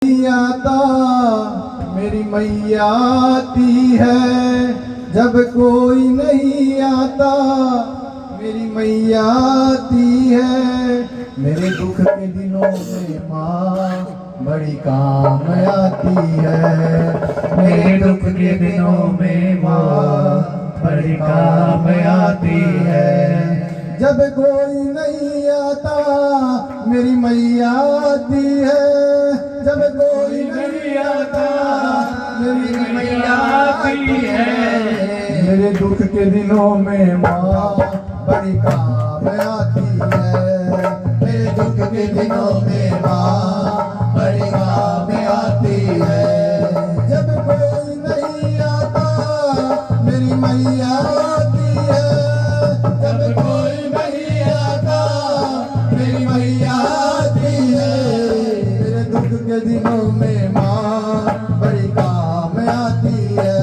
आता मेरी मैया आती है, जब कोई नहीं आता मेरी मैया आती है। मेरे दुख के दिनों में माँ बड़ी काम आती है। मेरे दुख के दिनों में माँ बड़ी काम आती है। जब कोई नहीं आता मेरी मैया आती है, जब कोई नहीं आता मेरी मैया आती है। मेरे दुख के दिनों में माँ बड़ी काम आती है। मेरे दुख के दिनों में माँ बड़ी काम आती है। जब कोई नहीं आता मेरी मैया आती है, जब कोई नहीं आता मेरी मैया आती है। मेरे दुख के दिनों में माँ बड़ी काम आती है।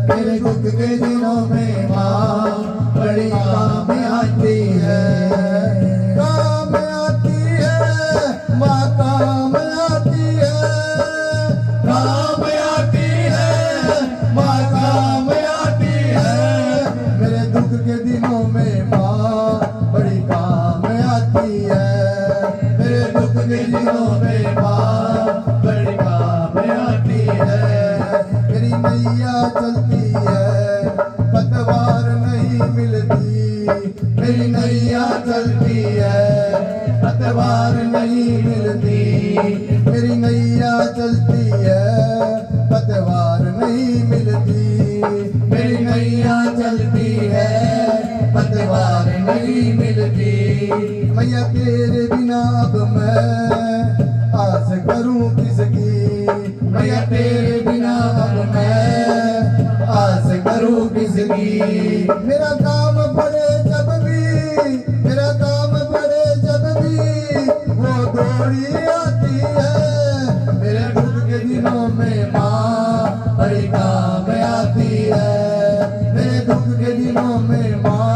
मेरे दुख के दिनों में माँ बड़ी काम आती है। काम आती है माँ, काम आती है, काम आती है माँ, काम आती है। मेरे दुख के दिनों में माँ बड़ी काम आती है। मेरे दुख के दिनों में माँ बड़ी काम आती है। मेरी मैया चलती है पतवार नहीं मिलती, मेरी नैया चलती है पतवार नहीं मिलती। मेरी नैया चलती है पतवार नहीं मिलती, मेरी नैया चलती है पतवार नहीं मिलती। मैया तेरे बिना अब मैं आस करूं किसकी, मैया तेरे बिना अब मैं आस करूं किसकी। मेरा काम पड़े जब भी, मेरा काम पड़े जब भी वो दौड़ी आती है। मेरे दुख के दिनों में माँ बड़ी काम आती है। मेरे दुख के दिनों में माँ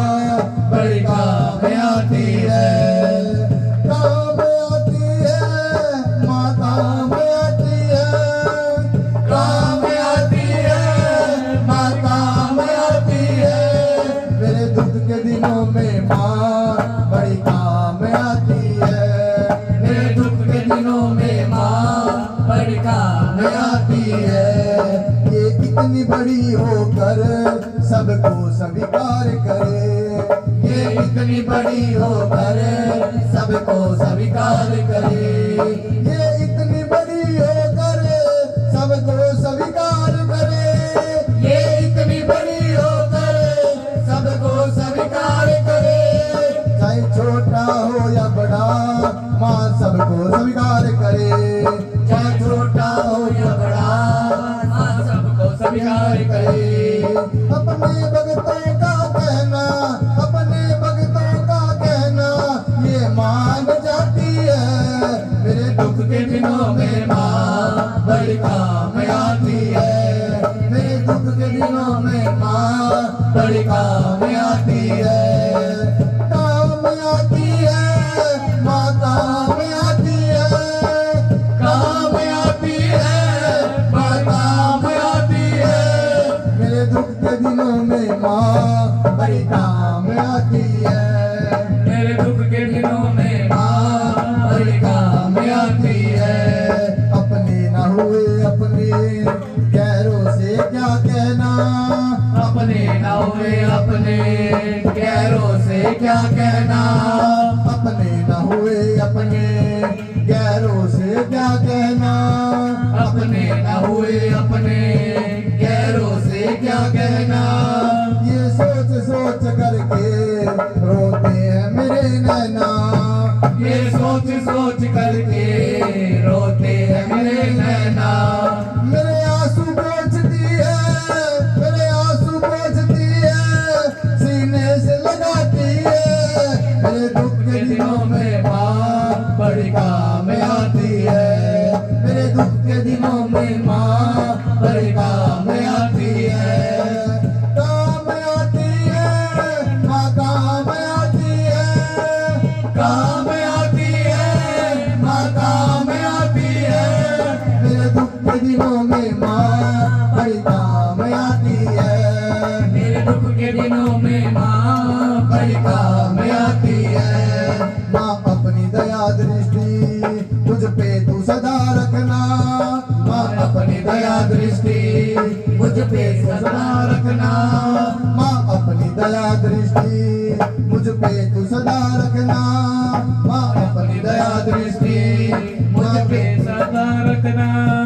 बड़ी काम आती है। काम आती है माँ, काम आती है, काम आती है माँ, काम आती है। मेरे दुख के दिनों में माँ बड़ी काम आती है। मेरे दुख के दिनों में माँ बड़ी काम आती है। ये इतनी बड़ी होकर सबको स्वीकार करे, ये इतनी बड़ी होकर सबको स्वीकार करे। ये इतनी बड़ी होकर सबको स्वीकार करे, ये इतनी बड़ी होकर सबको स्वीकार करे। चाहे छोटा हो या बड़ा माँ सबको स्वीकार करे, चाहे छोटा हो या बड़ा माँ सबको स्वीकार करे। अपने भक्तों का कहना, अपने भक्तों का कहना ये मान जाती है। मेरे दुख के दिनों में माँ बड़ी काम आती है। मेरे दुख के दिनों में माँ बड़ी काम आती है। काम आती है माँ, काम आती है, काम आती है माँ, काम आती है। मेरे दुख के दिनों में माँ बड़ी काम आती है। मेरे दुख के दिनों में माँ बड़ी काम आती है। अपने न हुए अपने गैरों से क्या कहना, अपने न हुए अपने गैरों से क्या कहना, अपने न हुए अपने गैरों से क्या कहना, अपने न हुए अपने गैरों से क्या कहना। ये सोच सोच करके रोते हैं मेरे नैना, ये सोच सोच करके रोते हैं मेरे नैना। मेरे आंसू पोंछती है, मेरे आंसू पोंछती है, सीने से लगाती है। मेरे दुख के दिनों में माँ बड़ी काम आती है। मेरे दुख के दिनों में माँ बड़ी काम आती है। काम आती है माँ, काम आती है, काम आती है माँ, काम आती है। रखना, माँ अपनी दया दृष्टि मुझ पे सदा रखना, माँ अपनी दया दृष्टि मुझ पे तू सदा रखना, माँ अपनी दया दृष्टि मुझ पे सदा रखना।